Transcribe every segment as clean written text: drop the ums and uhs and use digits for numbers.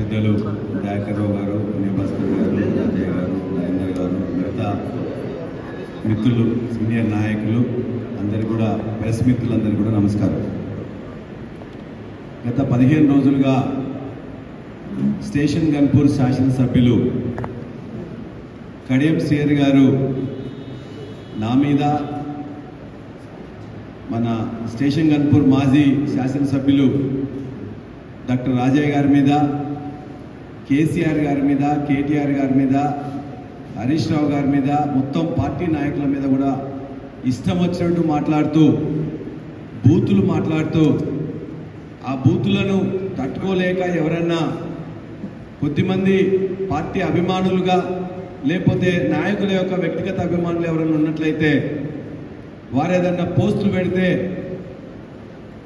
పెద్దలు దయాకర్రావు గారు, భాస్కర్ గారు, రాజయ్య గారు, నరేందర్ గారు, మిగతా మిత్రులు, సీనియర్ నాయకులు అందరు కూడా, ప్రెస్ మిత్రులందరూ కూడా నమస్కారం. గత 15 రోజులుగా స్టేషన్ గన్పూర్ శాసనసభ్యులు కడియం శ్రీహరి గారు నా మీద, మన స్టేషన్ గన్పూర్ మాజీ శాసనసభ్యులు డాక్టర్ రాజయ్య గారి మీద, కేసీఆర్ గారి మీద, కేటీఆర్ గారి మీద, హరీష్ రావు గారి మీద, మొత్తం పార్టీ నాయకుల మీద కూడా ఇష్టం వచ్చినట్టు మాట్లాడుతూ, బూతులు మాట్లాడుతూ, ఆ బూతులను తట్టుకోలేక ఎవరన్నా కొద్దిమంది పార్టీ అభిమానులుగా లేకపోతే నాయకుల యొక్క వ్యక్తిగత అభిమానులు ఎవరైనా ఉన్నట్లయితే వారు ఏదన్నా పోస్టులు పెడితే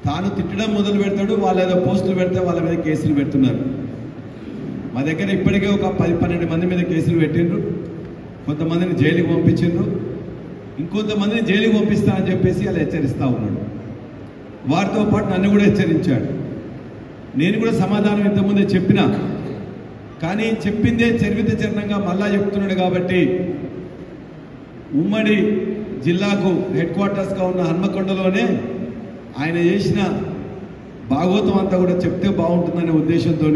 తాను తిట్టడం మొదలు పెడతాడు, వాళ్ళు ఏదో పోస్టులు పెడితే వాళ్ళ మీద కేసులు పెడుతున్నారు. మా దగ్గర ఇప్పటికే ఒక 10-12 మంది మీద కేసులు పెట్టిండ్రు, కొంతమందిని జైలుకి పంపించిండ్రు, ఇంకొంతమందిని జైలుకి పంపిస్తా అని చెప్పేసి అలా హెచ్చరిస్తూ ఉన్నాడు. వారితో పాటు నన్ను కూడా హెచ్చరించాడు. నేను కూడా సమాధానం ఇంతకుముందే చెప్పినా, కానీ చెప్పిందే చరివిత చరణంగా మళ్ళా చెప్తున్నాడు. కాబట్టి ఉమ్మడి జిల్లాకు హెడ్ క్వార్టర్స్గా ఉన్న హన్మకొండలోనే ఆయన చేసిన భాగవతం అంతా కూడా చెప్తే బాగుంటుందనే ఉద్దేశంతో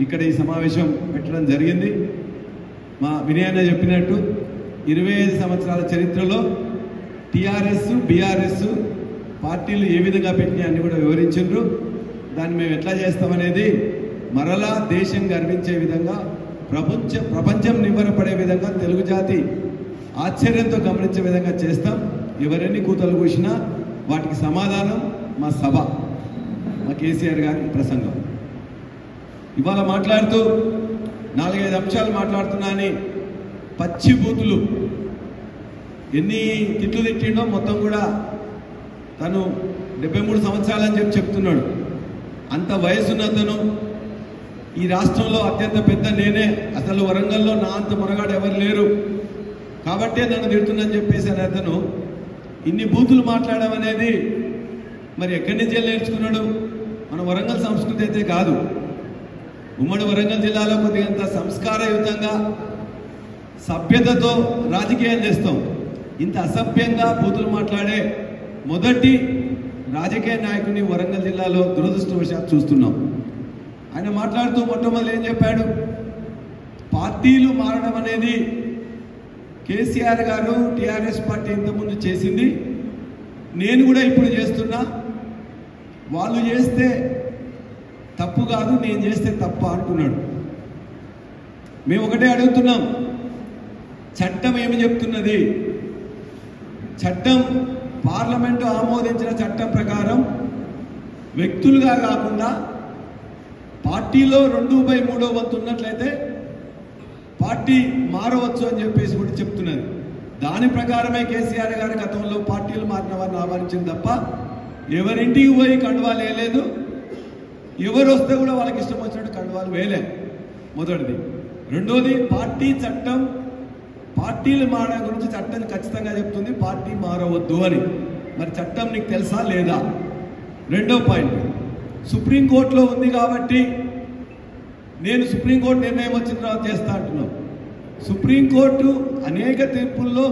ఇక్కడ ఈ సమావేశం పెట్టడం జరిగింది. మా వినయన్న చెప్పినట్టు 25 సంవత్సరాల చరిత్రలో టీఆర్ఎస్, బీఆర్ఎస్ పార్టీలు ఏ విధంగా పెట్టినాయి అన్ని కూడా వివరించారు. దాన్ని మేము ఎట్లా చేస్తామనేది మరలా దేశం గర్వించే విధంగా, ప్రపంచం నివ్వరపడే విధంగా, తెలుగు జాతి ఆశ్చర్యంతో గమనించే విధంగా చేస్తాం. ఎవరెన్ని కూతలు కూసినా వాటికి సమాధానం మా సభ, మా కేసీఆర్ గారి ప్రసంగం. ఇవాళ మాట్లాడుతూ 4-5 అంశాలు మాట్లాడుతున్నా అని పచ్చి బూతులు ఎన్ని తిట్లు తిట్టిండో మొత్తం కూడా తను 73 సంవత్సరాలని చెప్తున్నాడు. అంత వయసున్నతను, ఈ రాష్ట్రంలో అత్యంత పెద్ద నేనే, అసలు వరంగల్లో నా అంత మునగాడు ఎవరు లేరు కాబట్టే నన్ను తిడుతుందని చెప్పేసి అని అతను ఇన్ని బూతులు మాట్లాడడం అనేది మరి ఎక్కడి నుంచి నేర్చుకున్నాడు? మన వరంగల్ సంస్కృతి అయితే కాదు. ఉమ్మడి వరంగల్ జిల్లాలో కొద్దిగంత సంస్కారయుతంగా, సభ్యతతో రాజకీయం చేస్తాం. ఇంత అసభ్యంగా బూతులు మాట్లాడే మొదటి రాజకీయ నాయకుడిని వరంగల్ జిల్లాలో దురదృష్టవశాత్తు చూస్తున్నాం. ఆయన మాట్లాడుతూ మొట్టమొదటి ఏం చెప్పాడు? పార్టీలు మారడం అనేది కేసీఆర్ గారు, టీఆర్ఎస్ పార్టీ ఇంతకుముందు చేసింది, నేను కూడా ఇప్పుడు చేస్తున్నా, వాళ్ళు చేస్తే తప్పు కాదు, నేను చేస్తే తప్ప అంటున్నాడు. మేము ఒకటే అడుగుతున్నాం, చట్టం ఏమి చెప్తున్నది? చట్టం, పార్లమెంటు ఆమోదించిన చట్టం ప్రకారం వ్యక్తులుగా కాకుండా పార్టీలో 2/3 వంతు ఉన్నట్లయితే పార్టీ మారవచ్చు అని చెప్పేసి కూడా చెప్తున్నది. దాని ప్రకారమే కేసీఆర్ గారి గతంలో పార్టీలు మారిన వారిని ఆహ్వానించింది తప్ప ఎవరింటికి పోయి కండువాలు వేయలేదు, ఎవరు వస్తే కూడా వాళ్ళకి ఇష్టం వచ్చినట్టు కండువాలు వేయలే. మొదటిది. రెండోది, పార్టీ చట్టం, పార్టీలు మారడం గురించి చట్టం ఖచ్చితంగా చెప్తుంది పార్టీ మారవద్దు అని. మరి చట్టం నీకు తెలుసా లేదా? రెండో పాయింట్, సుప్రీంకోర్టులో ఉంది కాబట్టి నేను సుప్రీంకోర్టు నిర్ణయం వచ్చిన తర్వాత చేస్తా అంటున్నాం. సుప్రీంకోర్టు అనేక తీర్పుల్లో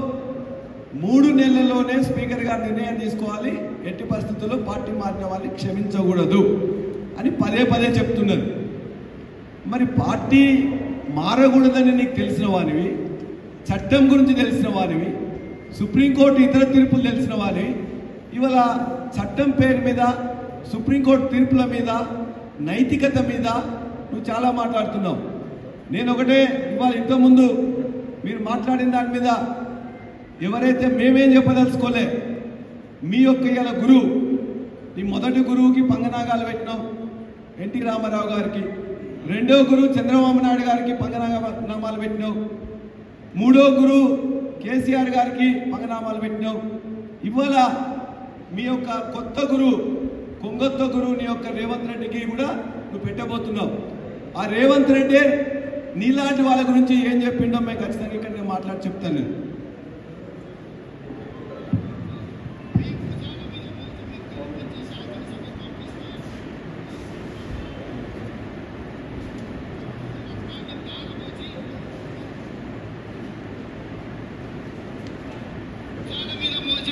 3 నెలల్లోనే స్పీకర్ గారు నిర్ణయం తీసుకోవాలి, ఎట్టి పరిస్థితుల్లో పార్టీ మారిన వాళ్ళని క్షమించకూడదు అని పదే చెప్తున్నారు. మరి పార్టీ మారకూడదని నీకు తెలిసిన వానివి, చట్టం గురించి తెలిసిన వానివి, సుప్రీంకోర్టు ఇతర తీర్పులు తెలిసిన వానివి, ఇవాళ చట్టం పేరు మీద, సుప్రీంకోర్టు తీర్పుల మీద, నైతికత మీద నువ్వు చాలా మాట్లాడుతున్నావు. నేను ఒకటే, ఇవాళ ఇంతకుముందు మీరు మాట్లాడిన దాని మీద ఎవరైతే మేమేం చెప్పదలుచుకోలే, మీ యొక్క ఇలా గురువు, నీ మొదటి గురువుకి పంగనాగాలు పెట్టినావు ఎన్టీ రామారావు గారికి, రెండో గురువు చంద్రబాబు నాయుడు గారికి పంగనామాలు పెట్టినావు, మూడో గురువు కేసీఆర్ గారికి పంగనామాలు పెట్టినావు. ఇవాళ మీ యొక్క కొత్త గురువు, కొంగొత్త గురువు నీ యొక్క రేవంత్ రెడ్డికి కూడా నువ్వు పెట్టబోతున్నావు. ఆ రేవంత్ రెడ్డి నీలాంటి వాళ్ళ గురించి ఏం చెప్పిండో మేము ఖచ్చితంగా ఇక్కడ నేను మాట్లాడి చెప్తాను. నేను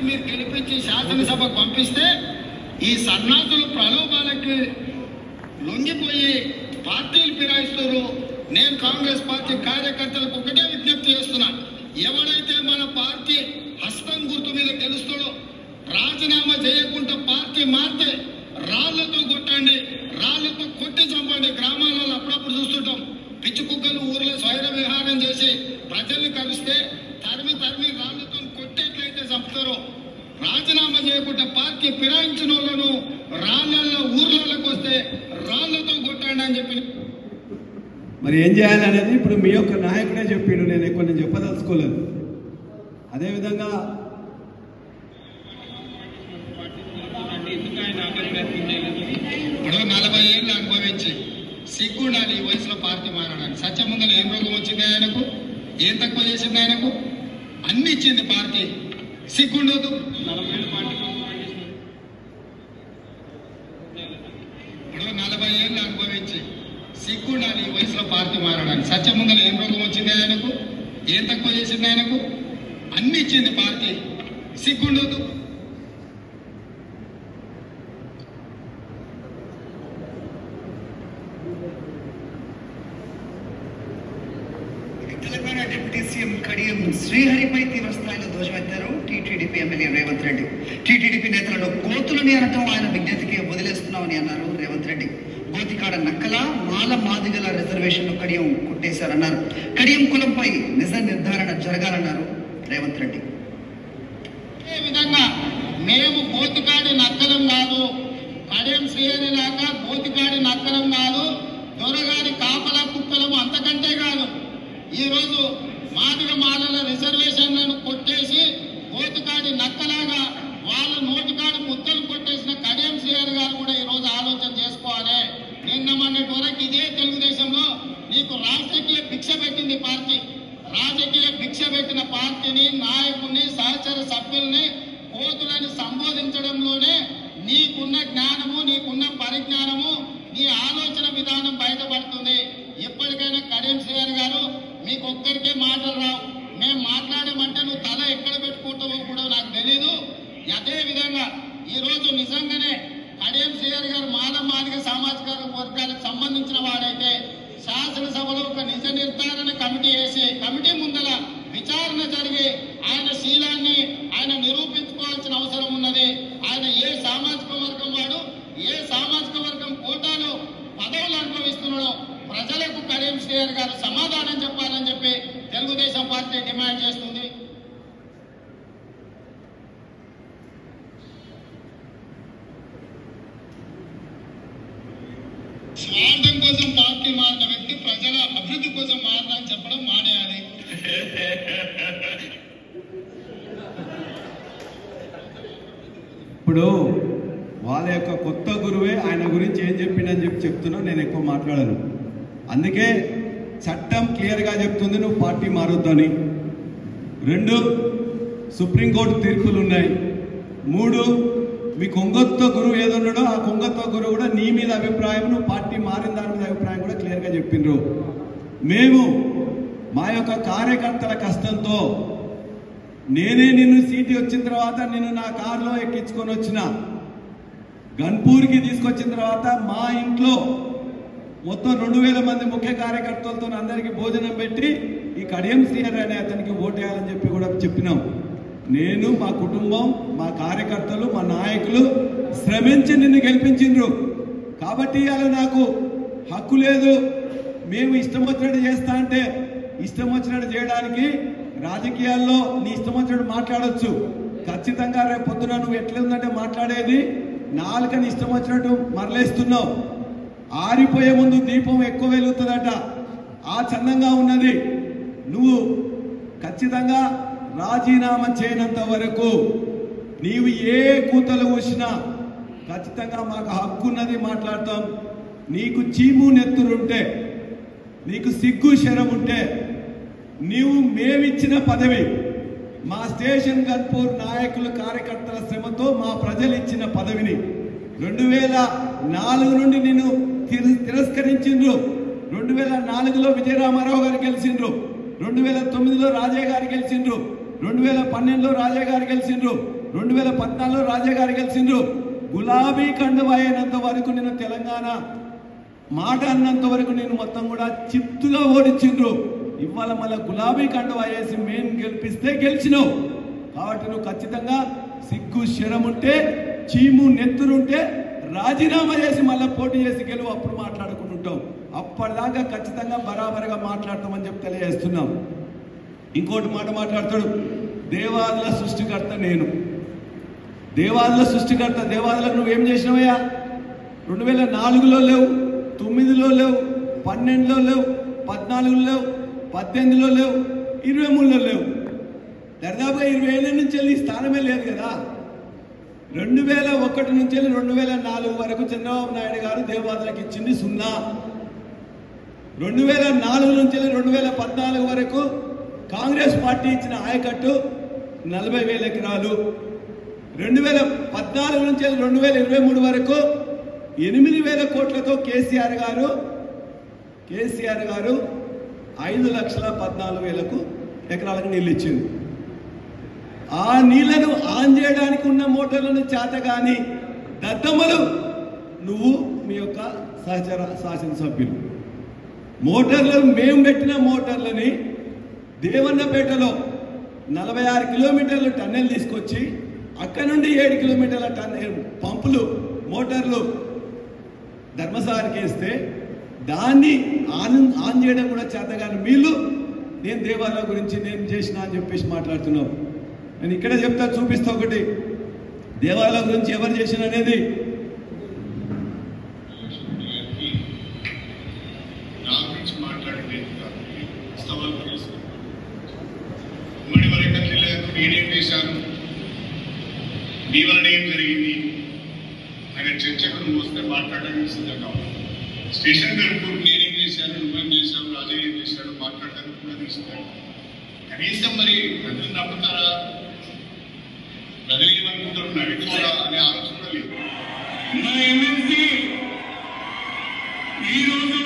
మీరు గెలిపించి శాసనసభ పంపిస్తే ఈ సన్నాసులు ప్రలోభాలకి లొంగిపోయి పార్టీలు ఫిరాయిస్తారు. నేను కాంగ్రెస్ పార్టీ కార్యకర్తలకు ఒకటే విజ్ఞప్తి చేస్తున్నా, ఎవరైతే మన పార్టీ హస్తం గుర్తు మీద గెలుస్తాడో రాజీనామా చేయకుండా పార్టీ మారితే రాళ్లతో కొట్టండి, రాళ్లతో కొట్టి చంపండి. గ్రామాలలో అప్పుడప్పుడు చూస్తుంటాం, పిచ్చి కుక్కలు ఊర్లో స్వైర విహారం చేసి ప్రజల్ని కలిస్తే తరిమి రాళ్లతో కొట్టేట్లయితే చంపుతారో, రాజీనామా చేయకుండా పార్టీ ఫిరాయించిన వాళ్ళను రాళ్లలో ఊర్లలోకి వస్తే రాళ్లతో కొట్టండి అని చెప్పి. మరి ఏం చేయాలనేది ఇప్పుడు మీ యొక్క నాయకుడే చెప్పిండు, నేను ఎక్కువ నేను చెప్పదలుచుకోలేదు. అదేవిధంగా ఇప్పుడు 40 ఏళ్ళు అనుభవించి సిగ్గుండాలి ఈ వయసులో పార్టీ మారడానికి. సత్యముందర ఏం రోగం వచ్చింది ఆయనకు, ఏం తక్కువ చేసింది ఆయనకు, అన్ని ఇచ్చింది పార్టీ. సిగ్గుండదు. 40 ఏళ్ళు పార్టీ ఇప్పుడు 40 ఏళ్ళు అనుభవించి సిగ్గుండాలి ఈ వయసులో పార్టీ మారడానికి. సత్యముందర ఏం రోగం వచ్చింది ఆయనకు, ఏం తక్కువ చేసింది ఆయనకు, అన్ని ఇచ్చింది పార్టీ. సిగ్గుండదు. తెలంగాణ డిప్యూటీ సీఎం కడియం శ్రీహరిపై తీవ్రస్థాయిలో ధ్వజమెత్తారు TTDP MLA Revanth Reddy. TTDP నేతలను కోతులని అనటం ఆయన విజ్ఞతకి వదిలేస్తున్నామని అన్నారు రేవంత్ రెడ్డి. గోతికాడ నక్కల మాల మాదిగల రిజర్వేషన్ను కడియం కొట్టేశారన్నారు. కడియం కులంపై నిజ నిర్ధారణ జరగాలన్నారు రేవంత్ రెడ్డి. అదే విధంగా మేము గోతికాడి నక్కలం కాదు, కడియం శ్రీహరి లాగా గోతికాడి నక్కలం కాదు, దొరగారి కాపలా కుక్కలము అంతకంటే కాదు. ఈరోజు మాదిగ మాలల రిజర్వేషన్లను కొట్టేసి గోతికాడి నక్కలాగా వాళ్ళ నోటికాడి ముద్దలు కొట్టేసిన కడియం శ్రీహరి గారు కూడా ఈరోజు ఆలోచన చేసుకోవాలి. నిన్న మొన్నటి వరకు ఇదే తెలుగుదేశంలో నీకు రాజకీయ భిక్ష పెట్టింది పార్టీ. రాజకీయ భిక్ష పెట్టిన పార్టీని, నాయకుడిని, సహచర సభ్యుల్ని కోతులని సంబోధించడంలోనే నీకున్న జ్ఞానము, నీకున్న పరిజ్ఞానము, నీ ఆలోచన విధానం బయటపడుతుంది. ఎప్పటికైనా కడియం శ్రీహరి గారు, మీకు ఒక్కరికే మాటలు రావు. మేము మాట్లాడమంటే నువ్వు తల ఎక్కడ పెట్టుకుంటావో కూడా నాకు తెలీదు. అదే విధంగా ఈరోజు నిజంగానే కడియం శ్రీహరి గారు మాదిగ సామాజిక వర్గాలకు సంబంధించిన వాడైతే శాసనసభలో ఒక నిజ నిర్ధారణ కమిటీ వేసి కమిటీ ముందల విచారణ జరిగి ఆయన శీలాన్ని ఆయన నిరూపించుకోవాల్సిన అవసరం ఉన్నది. ఆయన ఏ సామాజిక వర్గం వాడు, ఏ సామాజిక వర్గం కోటాలో పదవులు అనుభవిస్తున్నాడో ప్రజలకు కడియం శ్రీహరి గారు సమాధానం చెప్పాలని చెప్పి తెలుగుదేశం పార్టీ డిమాండ్ చేస్తుంది. స్వార్థం కోసం పార్టీ మారిన వ్యక్తి ప్రజల అభివృద్ధి కోసం మారని చెప్పడం మానేయాలి. ఇప్పుడు వాళ్ళ యొక్క కొత్త గురువే ఆయన గురించి ఏం చెప్పిండని చెప్తున్నా, నేను ఎక్కువ మాట్లాడను. అందుకే చట్టం క్లియర్గా చెప్తుంది నువ్వు పార్టీ మారొద్దని. 2 సుప్రీంకోర్టు తీర్పులు ఉన్నాయి. 3 మీ కొంగొత్త గురువు ఏదన్నాడో ఆ కొంగొత్త గురువు కూడా నీ మీద అభిప్రాయం, నువ్వు పార్టీ మారిన దాని మీద అభిప్రాయం కూడా క్లియర్గా చెప్పిండ్రు. మేము మా యొక్క కార్యకర్తల కష్టంతో నేనే నిన్ను సీటు వచ్చిన తర్వాత నిన్ను నా కారులో ఎక్కించుకొని వచ్చిన, గన్పూర్కి తీసుకొచ్చిన తర్వాత మా ఇంట్లో మొత్తం 2000 మంది ముఖ్య కార్యకర్తలతో అందరికీ భోజనం పెట్టి ఈ కడియం శ్రీహరి అనే అతనికి ఓటేయాలని చెప్పి కూడా చెప్పినాం. నేను, మా కుటుంబం, మా కార్యకర్తలు, మా నాయకులు శ్రమించి నిన్ను గెలిపించిండ్రు. కాబట్టి ఇవాళ నాకు హక్కు లేదు, మేము ఇష్టం వచ్చినట్టు చేస్తా అంటే ఇష్టం వచ్చినట్టు చేయడానికి రాజకీయాల్లో నీ ఇష్టం వచ్చినట్టు మాట్లాడొచ్చు. ఖచ్చితంగా రేపు పొద్దున నువ్వు ఎట్లుందంటే మాట్లాడేది నాలుకని ఇష్టం వచ్చినట్టు మరలేస్తున్నావు. ఆరిపోయే ముందు దీపం ఎక్కువ వెలుగుతుందట, ఆ చందంగా ఉన్నది. నువ్వు ఖచ్చితంగా రాజీనామా చేయనంత వరకు నీవు ఏ కూతలు కూసినా ఖచ్చితంగా మాకు హక్కు ఉన్నది, మాట్లాడతాం. నీకు చీము నెత్తురుంటే, నీకు సిగ్గు శరం ఉంటే, నీవు మేమిచ్చిన పదవి, మా స్టేషన్ గన్పూర్ నాయకులు కార్యకర్తల శ్రమతో మా ప్రజలు ఇచ్చిన పదవిని 2004 నుండి నిన్ను తిరస్కరించిండ్రు. 2004లో విజయరామారావు గారు గెలిచిండ్రు, 2009లో రాజయ్య గారు గెలిచిండ్రు, 2012లో రాజయ్య గారు గెలిచిండ్రు, 2014లో రాజా గారు గెలిచిండ్రు. గులాబీ కండువా అయినంత వరకు నేను తెలంగాణ మాట అన్నంత వరకు నేను మొత్తం కూడా చిత్తుగా ఓడించిండ్రు. ఇవాళ మళ్ళీ గులాబీ కండువా వేసి మేము గెలిపిస్తే గెలిచినావు. కాబట్టి నువ్వు ఖచ్చితంగా సిగ్గు శరం ఉంటే, చీము నెత్తురుంటే రాజీనామా చేసి మళ్ళీ పోటీ చేసి గెలువు. అప్పుడు మాట్లాడుకుంటుంటాం. అప్పటిదాకా ఖచ్చితంగా బరాబరుగా మాట్లాడతామని చెప్పి తెలియజేస్తున్నాం. ఇంకోటి మాట మాట్లాడతాడు, దేవాదుల సృష్టికర్త నేను. దేవాదుల సృష్టికర్త. దేవాదులకు నువ్వేం చేసినావయ్యా? 2004లో లేవు, 9లో లేవు, 12లో లేవు, 14లో లేవు, 18లో లేవు, 23లో లేవు. దాదాపుగా 20 ఏళ్ళ నుంచి వెళ్ళి స్థానమే లేదు కదా. 2001 నుంచి వెళ్ళి 2004 వరకు చంద్రబాబు నాయుడు గారు దేవాదులకు ఇచ్చింది 0. 2004 నుంచి వెళ్ళి 2014 వరకు కాంగ్రెస్ పార్టీ ఇచ్చిన ఆయకట్టు 40,000 ఎకరాలు. 2014 నుంచి 2023 వరకు 8,000 కోట్లతో కేసీఆర్ గారు 5,14,000 ఎకరాలకు నీళ్ళు ఇచ్చింది. ఆ నీళ్లను ఆన్ చేయడానికి ఉన్న మోటార్లను చేతగాని దద్దమ్మలు నువ్వు మీ యొక్క సహచర శాసనసభ్యులు. మోటార్లు మేము పెట్టిన మోటార్లని దేవన్నపేటలో 46 కిలోమీటర్లు టన్నెల్ తీసుకొచ్చి అక్కడ నుండి 7 కిలోమీటర్ల పంపులు మోటార్లు ధర్మసారికి వేస్తే దాన్ని ఆన్ చేయడం కూడా చేతగాని వీళ్ళు నేను దేవాలయం గురించి నేను చేసిన అని చెప్పేసి మాట్లాడుతున్నావు. నేను ఇక్కడే చెప్తా, చూపిస్తా ఒకటి దేవాలయం గురించి ఎవరు చేసిన అనేది. నేనేం చేశాను, మీ వలన ఏం జరిగింది అనే చర్చకు నువ్వు వస్తే మాట్లాడడానికి సిద్ధంగా ఉన్నాను. స్టేషన్ గడుపు నేనేం చేశాను, నువ్వేం చేశావు, రాజా ఏం చేశాడు మాట్లాడడానికి కూడా తీసుకున్నాను. కనీసం మరి ప్రజలు నమ్ముతారా, ప్రజలు ఏమనుకుంటారు, నవ్వుకోరా అనే ఆలోచన కూడా లేదు. మా ఎమ్మెల్సీ ఈరోజు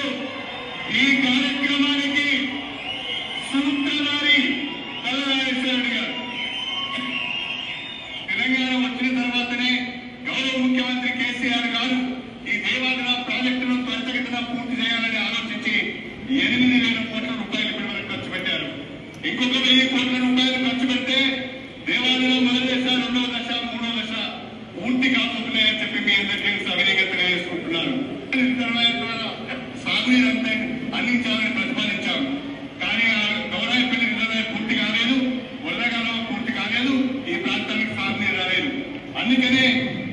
ఈ కార్యక్రమానికి సూత్రధారి తలరాజేశ్వరుడు గారు తెలంగాణ వచ్చిన తర్వాతనే గౌరవ ముఖ్యమంత్రి కేసీఆర్ గారు ఈ దేవాదుల ప్రాజెక్టును త్వరితగతిన పూర్తి చేయాలని ఆలోచించి 8,000 కోట్ల రూపాయలు ఇప్పటివరకు ఖర్చు పెట్టారు. ఇంకొక 1,000 కోట్ల రూపాయలు ఖర్చు పెడితే దేవాదుల మొదటి దశ, 2వ దశ, 3వ దశ పూర్తి కాబోతున్నాయని చెప్పి మీ అందరికీ సవినీయంగా తెలియజేసుకుంటున్నారు. సాగునీరు అందించాలని ప్రతిపాదించాము. కానీ ఆ గౌరాయపల్లి రిజర్వాయర్ పూర్తి కాలేదు, వరదగాలం పూర్తి కాలేదు, ఈ ప్రాంతానికి సాగునీరు రాలేదు. అందుకనే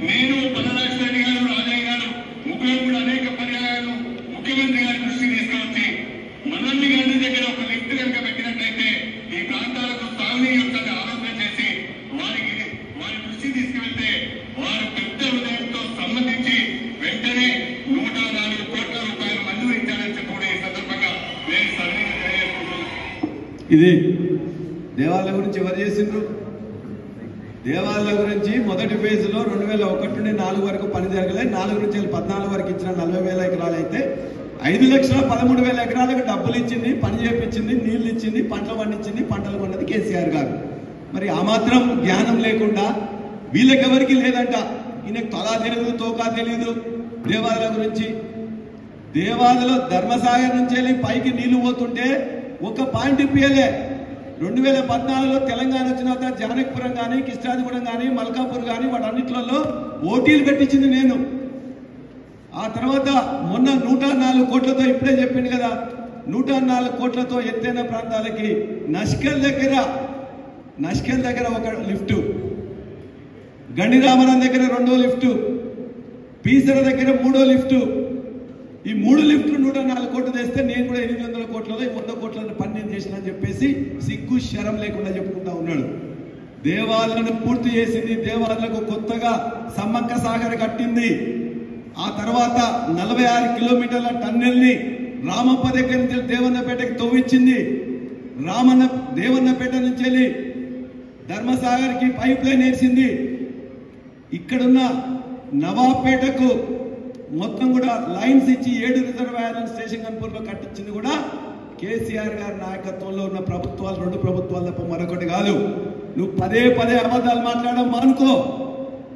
నేను పల్లరాజు రెడ్డి గారు, రాజయ్య గారు ముగ్గురు కూడా అనేక పర్యాయాలు ముఖ్యమంత్రి గారి దృష్టికి తీసుకువచ్చి మనల్ని గాంధీ దగ్గర ఒక లిఫ్ట్ కనుక పెట్టినట్లయితే ఈ ప్రాంతాలకు సాగునీరు వస్తుందని ఆలోచన చేసి వారి దృష్టికి తీసుకువెళ్తే వారు పెద్ద హృదయంతో సమ్మతించి వెంటనే 104 కోట్ల రూపాయలు మంజూరు ఇచ్చారని చెప్పి కూడా ఈ సందర్భంగా నేను సవినీయంగా తెలియజేసుకుంటున్నాను. ఇది దేవాలయం గురించి ఎవరు చేసిండ్రు? దేవాలయం గురించి మొదటి ఫేజ్లో 2001 నుండి 4 వరకు పని జరగలేదు. 4 నుంచి 14 వరకు ఇచ్చిన 40,000 ఎకరాలు అయితే 5,13,000 ఎకరాలకు డబ్బులు ఇచ్చింది, పని చేపించింది, నీళ్లు ఇచ్చింది, పంటలు పండించింది, పంటలు కొన్నది కేసీఆర్ గారు. మరి ఆ మాత్రం జ్ఞానం లేకుండా వీళ్ళకెవరికి లేదంట. ఈయనకు తలా తెలియదు, తోకా తెలియదు దేవాలయం గురించి. దేవాలయంలో ధర్మసాగర్ నుంచి వెళ్ళి పైకి నీళ్లు పోతుంటే ఒక పాయింట్ ఇప్పియలే. 2014లో తెలంగాణ వచ్చిన తర్వాత జానకిపురం కానీ, కృష్ణాదిగూడెం కానీ, మల్కాపూర్ కానీ వాటన్నిట్లలో ఓటీలు పెట్టించింది నేను. ఆ తర్వాత మొన్న 104 కోట్లతో ఇప్పుడే చెప్పింది కదా, 104 కోట్లతో ఎత్తైన ప్రాంతాలకి నష్కెల్ దగ్గర ఒక లిఫ్ట్, గండిరామరం దగ్గర 2వ లిఫ్ట్, పీసర దగ్గర 3వ లిఫ్ట్. ఈ 3 లిఫ్ట్లు 104 కోట్లు తెస్తే నేను కూడా 800 కోట్లలో 100 కోట్లను పని నేను చేసిన అని చెప్పేసి సిగ్గు శరం లేకుండా చెప్పుకుంటా ఉన్నాడు. దేవాలయాలను పూర్తి చేసింది, దేవాలయాలకు కొత్తగా సమ్మక్క సాగర్ కట్టింది. ఆ తర్వాత 46 కిలోమీటర్ల టన్నెల్ని రామప్ప దగ్గర నుంచి దేవన్నపేటకి తవ్వించింది. దేవన్నపేట నుంచి వెళ్ళి ధర్మసాగర్కి పైప్ లైన్ వేసింది. ఇక్కడున్న నవాబ్పేటకు మొత్తం కూడా లైన్స్ ఇచ్చి 7 రిజర్వాయర్లను స్టేషన్ కన్పూర్లో కట్టించింది కూడా కేసీఆర్ గారి నాయకత్వంలో ఉన్న ప్రభుత్వాలు, 2 ప్రభుత్వాలు తప్ప మరొకటి కాదు. నువ్వు పదే పదే అబద్ధాలు మాట్లాడడం మానుకో.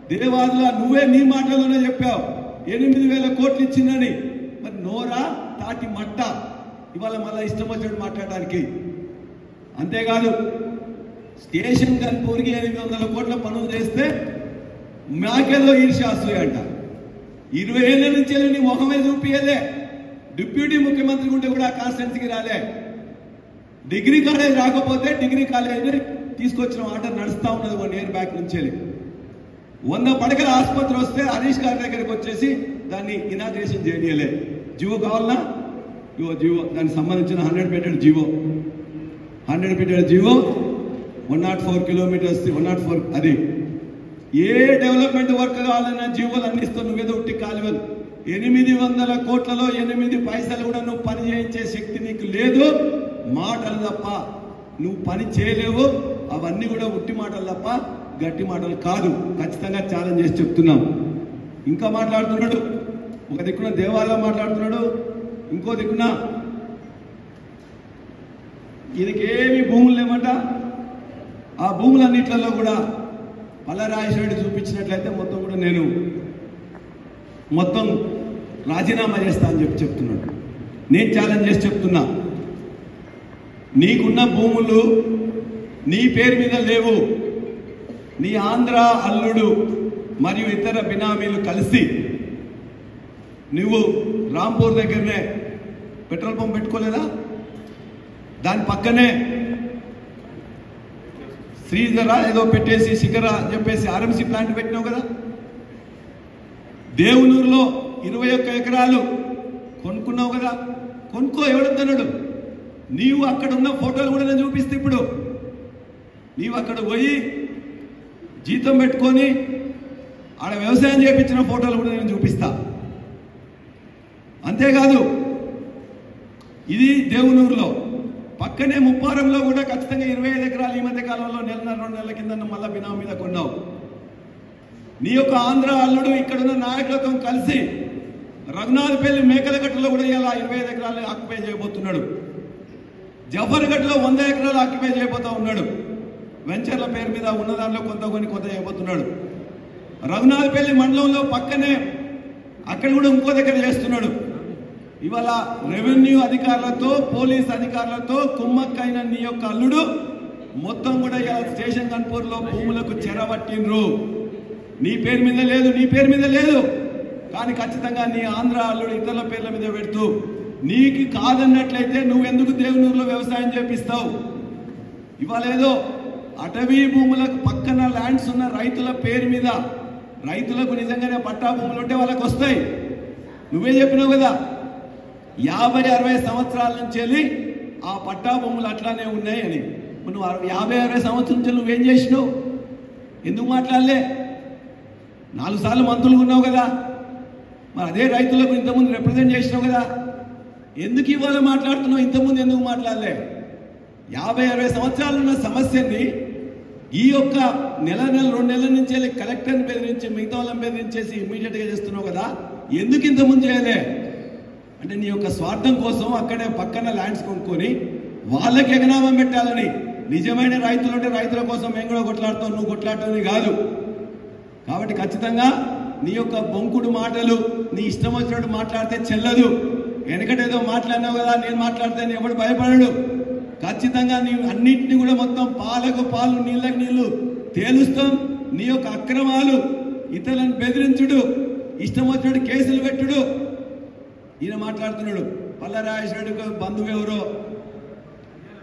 దేవాదులా నువ్వే నీ మాటలోనే చెప్పావు 8,000 కోట్లు ఇచ్చిందని. మరి నోరా తాటి మట్ట ఇవాళ మళ్ళీ ఇష్టం వచ్చినట్టు మాట్లాడడానికి. అంతేకాదు స్టేషన్ కన్పూర్కి 800 కోట్ల పనులు చేస్తే మాకేదో ఈర్ష్యాసూయ అంట. 20 ఏళ్ళ నుంచి నీ మొహమే చూపియలే. డిప్యూటీ ముఖ్యమంత్రి ఉంటే కూడా కాన్స్టిట్యున్సీకి రాలే. డిగ్రీ కాలేజ్ రాకపోతే డిగ్రీ కాలేజ్ తీసుకొచ్చిన ఆర్డర్ నడుస్తూ ఉన్నది 1 year బ్యాక్ నుంచి. 100 పడకల ఆసుపత్రి వస్తే హరీష్ గారి దగ్గరికి వచ్చేసి దాన్ని ఇనాగ్రేషన్ చేయలే. జీవో కావాలన్నా ఇవో జీవో, దానికి సంబంధించిన 100 bedded GO, 100 bedded GO, 104 kilometers 104. అది ఏ డెవలప్మెంట్ వర్క్ కావాలన్నా జీవోలు అందిస్తూ నువ్వేదో ఉట్టి కాలువలు. 800 కోట్లలో 8 పైసలు కూడా నువ్వు పని చేయించే శక్తి నీకు లేదు. మాటలు తప్ప నువ్వు పని చేయలేవు. అవన్నీ కూడా ఉట్టి మాటలు తప్ప గట్టి మాటలు కాదు. ఖచ్చితంగా ఛాలెంజ్ చేసి చెప్తున్నాం. ఇంకా మాట్లాడుతున్నాడు, ఒక దిక్కున దేవాలయం మాట్లాడుతున్నాడు, ఇంకో దిక్కున ఇదికేమి భూములు లేమంట. ఆ భూములన్నిట్లలో కూడా పల్లరాజేశ్వరుడు చూపించినట్లయితే మొత్తం కూడా నేను మొత్తం రాజీనామా చేస్తా అని చెప్తున్నాడు. నేను ఛాలెంజ్ చేసి చెప్తున్నా, నీకున్న భూములు నీ పేరు మీద లేవు. నీ ఆంధ్ర అల్లుడు మరియు ఇతర బినామీలు కలిసి నువ్వు రాంపూర్ దగ్గరనే పెట్రోల్ పంప్ పెట్టుకోలేదా? దాని పక్కనే శ్రీధర ఏదో పెట్టేసి శిఖర చెప్పేసి ఆర్ఎంసీ ప్లాంట్ పెట్టినావు కదా. దేవునూరులో 21 ఎకరాలు కొనుక్కున్నావు కదా. కొనుక్కో, ఎవడొద్దన్నాడు? నీవు అక్కడ ఉన్న ఫోటోలు కూడా నేను చూపిస్తే, ఇప్పుడు నీవు అక్కడ పోయి జీతం పెట్టుకొని ఆడ వ్యవసాయం చేయించిన ఫోటోలు కూడా నేను చూపిస్తా. అంతేకాదు ఇది దేవునూరులో, పక్కనే ముప్పారంలో కూడా ఖచ్చితంగా 25 ఎకరాలు ఈ మధ్య కాలంలో 1.5-2 నెలల కింద మళ్ళా బినామీ మీద కొన్నావు. నీ యొక్క ఆంధ్ర అల్లుడు ఇక్కడున్న నాయకులతో కలిసి రఘునాథపల్లి మేకలగట్టులో కూడా ఇలా 25 ఎకరాలు ఆక్యుపై చేయబోతున్నాడు. జఫర్గఢ్లో 100 ఎకరాలు ఆక్యుపై చేయబోతా ఉన్నాడు. వెంచర్ల పేరు మీద ఉన్న దాంట్లో కొంత చేయబోతున్నాడు. రఘునాథపల్లి మండలంలో పక్కనే అక్కడ కూడా ఇంకో దగ్గర చేస్తున్నాడు. ఇవాళ రెవెన్యూ అధికారులతో పోలీస్ అధికారులతో కుమ్మక్కైన నీ యొక్క అల్లుడు మొత్తం కూడా ఇలా స్టేషన్ కన్పూర్లో భూములకు చెరబట్టిండ్రు. నీ పేరు మీద లేదు, నీ పేరు మీద లేదు. కానీ ఖచ్చితంగా నీ ఆంధ్ర అల్లుడు ఇతరుల పేర్ల మీద పెడుతూ, నీకు కాదన్నట్లయితే నువ్వెందుకు దేవునూరులో వ్యవసాయం చేపిస్తావు? ఇవాళ ఏదో అటవీ భూములకు పక్కన ల్యాండ్స్ ఉన్న రైతుల పేరు మీద, రైతులకు నిజంగానే పట్టా భూములు ఉంటే వాళ్ళకి వస్తాయి. నువ్వే చెప్పినావు కదా 50-60 సంవత్సరాల నుంచి వెళ్ళి ఆ పట్టా భూములు అట్లానే ఉన్నాయి అని. నువ్వు 50-60 సంవత్సరాల నుంచి నువ్వేం చేసినావు? ఎందుకు మాట్లాడలే? 4 సార్లు మంత్రులు ఉన్నావు కదా. మరి అదే రైతులకు ఇంతకుముందు రిప్రజెంట్ చేసినావు కదా. ఎందుకు ఇవాళ మాట్లాడుతున్నావు? ఇంతకుముందు ఎందుకు మాట్లాడలే? 50-60 సంవత్సరాలు ఉన్న సమస్యని ఈ యొక్క నెల 2 నెలల నుంచి వెళ్ళి కలెక్టర్ని బెదిరించి మిగతా వాళ్ళని బెదిరించేసి ఇమ్మీడియట్గా చేస్తున్నావు కదా. ఎందుకు ఇంతకుముందు చేయలే? అంటే నీ యొక్క స్వార్థం కోసం అక్కడే పక్కన ల్యాండ్స్ కొనుక్కొని వాళ్ళకి ఎగనామం పెట్టాలని. నిజమైన రైతులు ఉంటే రైతుల కోసం మేము కూడా కొట్లాడతాం, నువ్వు కొట్లాడటం కాదు. కాబట్టి ఖచ్చితంగా నీ యొక్క బొంకుడు మాటలు నీ ఇష్టం వచ్చినట్టు మాట్లాడితే చెల్లదు. వెనకటేదో మాట్లాడినావు కదా, నేను మాట్లాడితే ఎవడు భయపడడు. ఖచ్చితంగా నీ అన్నింటినీ కూడా మొత్తం పాలకు పాలు నీళ్ళకి నీళ్లు తేలుస్తాం. నీ యొక్క అక్రమాలు, ఇతరులను బెదిరించుడు, ఇష్టం వచ్చినట్టు కేసులు పెట్టుడు. ఈయన మాట్లాడుతున్నాడు పల్లరాజేశ్వరుడు బంధువు ఎవరో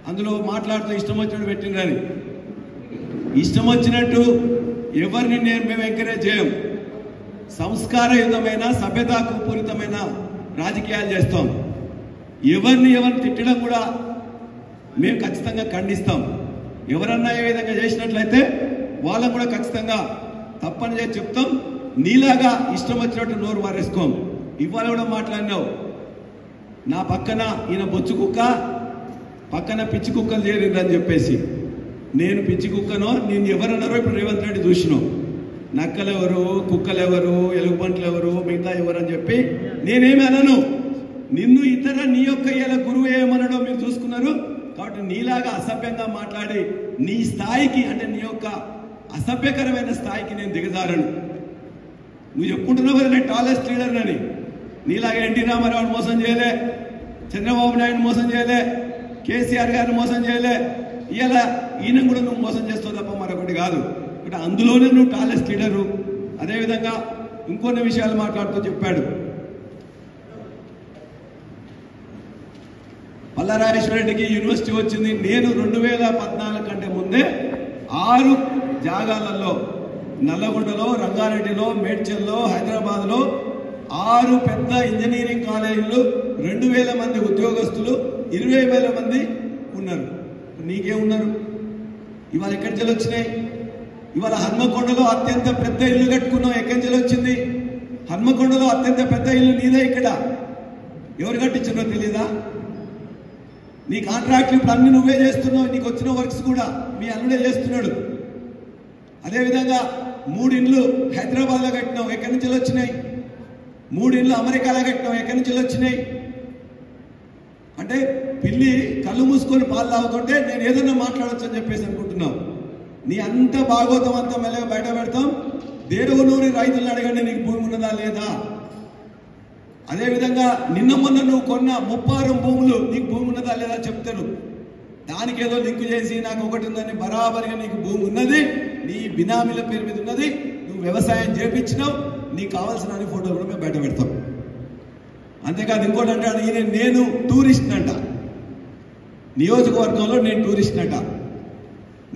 అందులో మాట్లాడుతూ ఇష్టం వచ్చినట్టు పెట్టిందని. ఇష్టం వచ్చినట్టు ఎవరిని మేము ఎంకరేజ్ చేయం. సంస్కారయుతమైన సభ్యతాకు పూరితమైన రాజకీయాలు చేస్తాం. ఎవరిని తిట్టడం కూడా మేము ఖచ్చితంగా ఖండిస్తాం. ఎవరన్నా ఏ విధంగా చేసినట్లయితే వాళ్ళకు కూడా ఖచ్చితంగా తప్పని చేసి చెప్తాం. నీలాగా ఇష్టం వచ్చినట్టు నోరు వారేసుకోం. ఇవాళ కూడా మాట్లాడినావు, నా పక్కన ఈయన బొచ్చు కుక్క, పక్కన పిచ్చి కుక్కలు చేరిందని చెప్పేసి. నేను పిచ్చి కుక్కనో నేను ఎవరన్నారో ఇప్పుడు రేవంత్ రెడ్డి చూసినావు. నక్కలెవరు, కుక్కలెవరు, ఎలుగుబంట్లు ఎవరు, మిగతా ఎవరని చెప్పి నేనేమి అనను. నిన్ను ఇతర నీ యొక్క ఇలా గురువు ఏమనడో మీరు చూసుకున్నారు. కాబట్టి నీలాగా అసభ్యంగా మాట్లాడి నీ స్థాయికి అంటే నీ యొక్క అసభ్యకరమైన స్థాయికి నేను దిగజారను. నువ్వు చెప్పుకుంటున్నావు కదా నేను టాలెస్ట్ లీడర్ అని. నీలాగా ఎన్టీ రామారావుని మోసం చేయలే, చంద్రబాబు నాయుడు మోసం చేయలే, కేసీఆర్ గారిని మోసం చేయలే. ఇలా ఈయన కూడా నువ్వు మోసం చేస్తావు తప్ప మరొకటి కాదు. బట్ అందులోనే నువ్వు టాలెస్ట్ లీడరు. అదేవిధంగా ఇంకొన్ని విషయాలు మాట్లాడుతూ చెప్పాడు. పల్లారాజేశ్వర రెడ్డికి యూనివర్సిటీ వచ్చింది. నేను 2014 కంటే ముందే 6 జాగాలలో నల్లగొండలో, రంగారెడ్డిలో, మేడ్చల్లో, హైదరాబాద్లో 6 పెద్ద ఇంజనీరింగ్ కాలేజీలు, 2000 మంది ఉద్యోగస్తులు, 20,000 మంది ఉన్నారు. నీకేమున్నారు? ఇవాళ ఎక్కడి నుంచి వచ్చినాయి? ఇవాళ హన్మకొండలో అత్యంత పెద్ద ఇల్లు కట్టుకున్నావు, ఎక్కడి నుంచి వచ్చింది? హన్మకొండలో అత్యంత పెద్ద ఇల్లు నీదే. ఇక్కడ ఎవరు కట్టించారో తెలీదా? నీ కాంట్రాక్ట్లు ఇప్పుడు అన్ని నువ్వే చేస్తున్నావు. నీకు వచ్చిన వర్క్స్ కూడా మీ అల్లుడే చేస్తున్నాడు. అదేవిధంగా 3 ఇండ్లు హైదరాబాద్లో కట్టినావు, ఎక్కడి నుంచి వచ్చినాయి? 3 ఇండ్లు అమెరికాలో కట్టినావు, ఎక్కడి నుంచి వచ్చినాయి? అంటే పిల్లి కళ్ళు మూసుకొని పాలు తాగుతుంటే నేను ఏదన్నా మాట్లాడచ్చు అని చెప్పేసి అనుకుంటున్నావు. నీ అంత భాగవతం అంతా మెల్లగా బయట పెడతాం. దేరుగునూరి రైతులను అడగండి, నీకు భూమి ఉన్నదా లేదా? అదేవిధంగా నిన్న మొన్న నువ్వు కొన్న 36 భూములు నీకు భూమి ఉన్నదా లేదా చెప్తారు. దానికి ఏదో లింకు చేసి నాకు ఒకటి ఉందని బరాబరిగా నీకు భూమి ఉన్నది, నీ బినామీల పేరు మీద ఉన్నది, నువ్వు వ్యవసాయం చేపించినావు, నీకు కావాల్సిన అన్ని ఫోటోలు కూడా మేము బయట పెడతాం. అంతేకాదు ఇంకోటి అంటాడు ఈయన, నేను టూరిస్ట్ అంట, నియోజకవర్గంలో నేను టూరిస్ట్ అంట.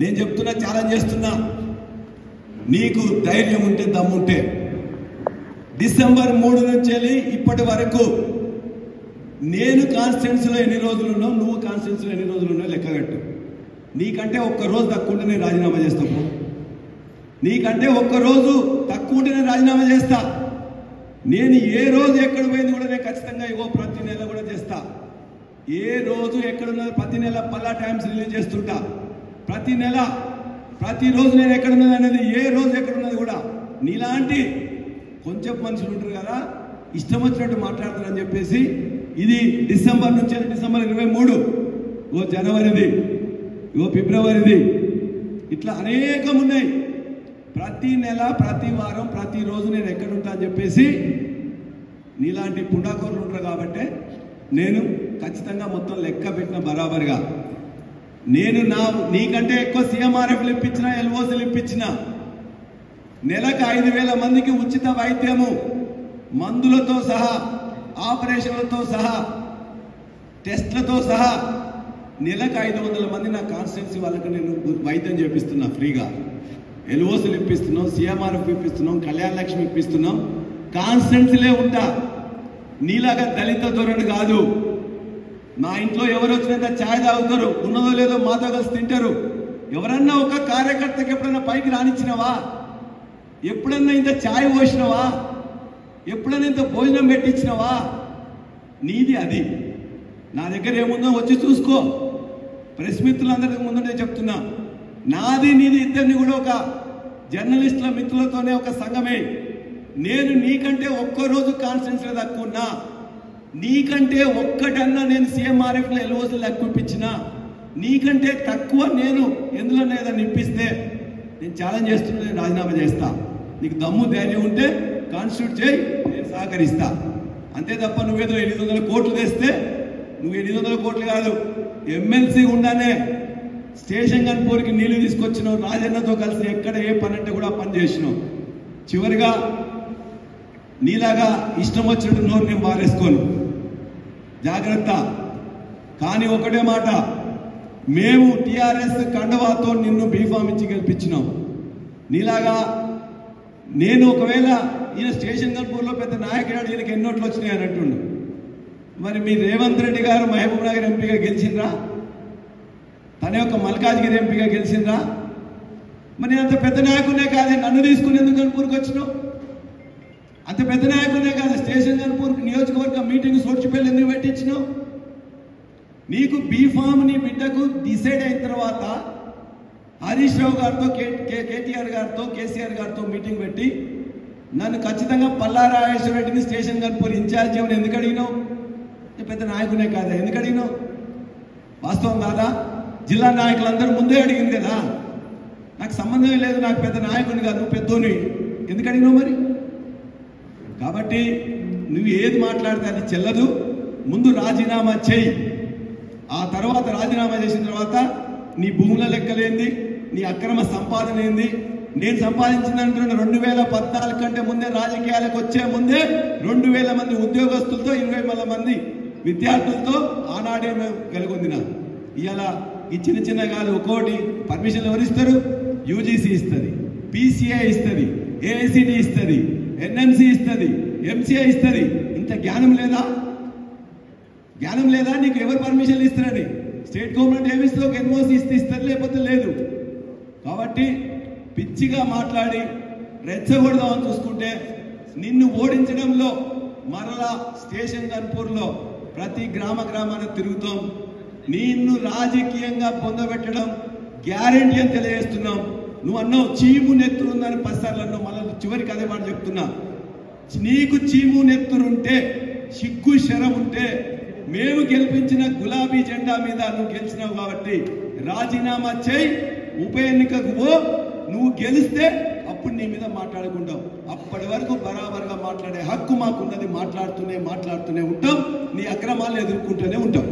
నేను చెప్తున్నా, ఛాలెంజ్ చేస్తున్నా, నీకు ధైర్యం ఉంటే దమ్ముంటే డిసెంబర్ 3 నుంచి వెళ్ళి ఇప్పటి వరకు నేను కాన్స్టిట్యున్సీలో ఎన్ని రోజులు ఉన్నావు, నువ్వు కాన్స్టిట్యున్సీలో ఎన్ని రోజులు ఉన్నావు లెక్కగట్టు. నీకంటే ఒక్కరోజు తక్కువ ఉంటే నేను రాజీనామా చేస్తాను. నీకంటే ఒక్కరోజు తక్కువ ఉంటే నేను రాజీనామా చేస్తా. నేను ఏ రోజు ఎక్కడ పోయింది కూడా నేను ఖచ్చితంగా ప్రతి నెల కూడా చేస్తా. ఏ రోజు ఎక్కడున్నది ప్రతి నెల పల్లా టైమ్స్ రిలీజ్ చేస్తుంటా. ప్రతి నెల ప్రతిరోజు నేను ఎక్కడున్నది అనేది, ఏ రోజు ఎక్కడున్నది కూడా. నీలాంటి కొంచెం మనుషులు ఉంటారు కదా, ఇష్టం వచ్చినట్టు మాట్లాడతారని చెప్పేసి ఇది డిసెంబర్ నుంచి డిసెంబర్ 23, జనవరిది, ఫిబ్రవరిది, ఇట్లా అనేకం ఉన్నాయి. ప్రతి నెల, ప్రతి వారం, ప్రతిరోజు నేను ఎక్కడుంటా అని చెప్పేసి నీలాంటి పుండాకోర్లు ఉంటారు కాబట్టి నేను ఖచ్చితంగా మొత్తం లెక్క పెట్టిన బరాబర్గా. నేను నీకంటే ఎక్కువ సీఎంఆర్ఎఫ్లు ఇప్పించిన, ఎల్ఓసీలు ఇప్పించిన. నెలకు 5,000 మందికి ఉచిత వైద్యము, మందులతో సహా, ఆపరేషన్లతో సహా, టెస్ట్లతో సహా నెలకు 500 మంది నా కాన్స్టిట్యున్సీ వాళ్ళకి నేను వైద్యం చేపిస్తున్నా ఫ్రీగా. ఎల్ఓసీలు ఇప్పిస్తున్నాం, సీఎంఆర్ఎఫ్ ఇప్పిస్తున్నాం, కళ్యాణ లక్ష్మి ఇప్పిస్తున్నాం. కాన్స్టిట్యున్సీలే ఉంటా. నీలాగా దళిత ధోరణి కాదు. మా ఇంట్లో ఎవరు వచ్చినంత ఛాయ్ తాగుతారు, ఉన్నదో లేదో మాతో కలిసి తింటారు. ఎవరన్నా ఒక కార్యకర్తకి ఎప్పుడన్నా పైకి రానిచ్చినవా? ఎప్పుడన్నా ఇంత ఛాయ్ పోసినవా? ఎప్పుడన్నా ఇంత భోజనం పెట్టించినవా? నీది అది. నా దగ్గర ఏముందో వచ్చి చూసుకో. ప్రెస్ మిత్రులందరికీ ముందు నేను చెప్తున్నా, నాది నీది ఇద్దరిని కూడా ఒక జర్నలిస్టుల మిత్రులతోనే ఒక సంఘమే. నేను నీకంటే ఒక్కరోజు కాన్స్టిట్యున్సీలో తక్కువ ఉన్నా, నీకంటే ఒక్కటన్నా నేను సీఎంఆర్ఎఫ్లో ఎల్ఓసీలు ఎక్కువ ఇప్పించినా, నీకంటే తక్కువ నేను ఎందులోనే ఏదైనా ఇప్పిస్తే నేను ఛాలెంజ్ చేస్తున్నా, నేను రాజీనామా చేస్తా. నీకు దమ్ము ధైర్యం ఉంటే కాన్స్టిట్యూట్ చేయి, నేను సహకరిస్తా. అంతే తప్ప నువ్వేదో 800 కోట్లు తెస్తే, నువ్వు 800 కోట్లు కాదు, ఎమ్మెల్సీ ఉండానే స్టేషన్ గన్పూర్కి నీళ్లు తీసుకొచ్చినావు, రాజన్నతో కలిసి ఎక్కడ ఏ పని అంటే కూడా పని చేసినావు. చివరిగా నీలాగా ఇష్టం వచ్చినట్టు నోరు నేను మారేసుకోను, జాగ్రత్త. కానీ ఒకటే మాట, మేము టిఆర్ఎస్ కండవాతో నిన్ను బీఫామ్ ఇచ్చి గెలిపించినాం. నీలాగా నేను ఒకవేళ ఈయన స్టేషన్ గన్పూర్లో పెద్ద నాయకుడు, ఈయనకి ఎన్నోట్లు వచ్చినాయి అని అంటుండు. మరి మీ రేవంత్ రెడ్డి గారు మహబూబ్ నగర్ ఎంపీగా గెలిచిండ్రా? తన యొక్క మల్కాజ్గిరి ఎంపీగా గెలిచిండ్రా? మరి నేను అంత పెద్ద నాయకునే కాదే, నన్ను తీసుకుని ఎందుకు గన్పూర్కి వచ్చినావు? అంత పెద్ద నాయకునే కాదు, స్టేషన్ గన్పూర్ నియోజకవర్గ మీటింగ్ సోడ్చిపల్లి ఎందుకు పెట్టించినావు? నీకు బీఫామ్ నీ బిడ్డకు డిసైడ్ అయిన తర్వాత హరీష్ రావు గారితో, కేటీఆర్ గారితో, కేసీఆర్ గారితో మీటింగ్ పెట్టి నన్ను ఖచ్చితంగా పల్లారాజేశ్వర రెడ్డిని స్టేషన్ గన్పూర్ ఇన్ఛార్జ్ చేయమని ఎందుకు అడిగినావు? పెద్ద నాయకునే కాదా, ఎందుకు అడిగినావు? వాస్తవం కాదా? జిల్లా నాయకులందరూ ముందే అడిగింది కదా, నాకు సంబంధమే లేదు, నాకు పెద్ద నాయకుని కాదు, నువ్వు పెద్దోని, ఎందుకు అడిగినావు మరి? కాబట్టి నువ్వు ఏది మాట్లాడితే అది చెల్లదు. ముందు రాజీనామా చేయి. ఆ తర్వాత రాజీనామా చేసిన తర్వాత నీ భూముల లెక్కలేంది, నీ అక్రమ సంపాదన ఏంది? నేను సంపాదించిందంటున్న 2014 కంటే ముందే, రాజకీయాలకు వచ్చే ముందే 2000 మంది ఉద్యోగస్తులతో 20 మంది విద్యార్థులతో ఆనాడే వెలుగొందిన. ఇవాళ ఈ చిన్న చిన్న కాదు, ఒక్కోటి పర్మిషన్లు ఎవరిస్తారు? యూజీసీ ఇస్తుంది, పీసీఐ ఇస్తుంది, ఏఐసిడి ఇస్తుంది, ఎన్ఎంసీ ఇస్తుంది, ఎంసీఐ ఇస్తుంది. ఇంత జ్ఞానం లేదా? జ్ఞానం లేదా? నీకు ఎవరు పర్మిషన్లు ఇస్తారని? స్టేట్ గవర్నమెంట్ ఏమిస్తే ఒక ఎన్ఓసి ఇస్తుంది, లేకపోతే లేదు. కాబట్టి పిచ్చిగా మాట్లాడి రెచ్చగొడదామని చూసుకుంటే నిన్ను ఓడించడంలో మరలా స్టేషన్ గన్పూర్లో ప్రతి గ్రామాన తిరుగుతాం. నిన్ను రాజకీయంగా పొందబెట్టడం గ్యారెంటీ అని తెలియజేస్తున్నాం. నువ్వు అన్నావు చీము నెత్తురుందని 10 సార్లు అన్నావు, మళ్ళీ చివరికి అదే మాట చెప్తున్నా. నీకు చీము నెత్తురుంటే, సిగ్గు శరం ఉంటే, మేము గెలిపించిన గులాబీ జెండా మీద నువ్వు గెలిచినావు కాబట్టి రాజీనామా చేయి, ఉప ఎన్నికకు పో. నువ్వు గెలిస్తే అప్పుడు నీ మీద మాట్లాడుకుంటాం. అప్పటి వరకు బరాబర్గా మాట్లాడే హక్కు మాకున్నది. మాట్లాడుతూనే ఉంటాం. నీ అక్రమాలను ఎదుర్కొంటూనే ఉంటాం.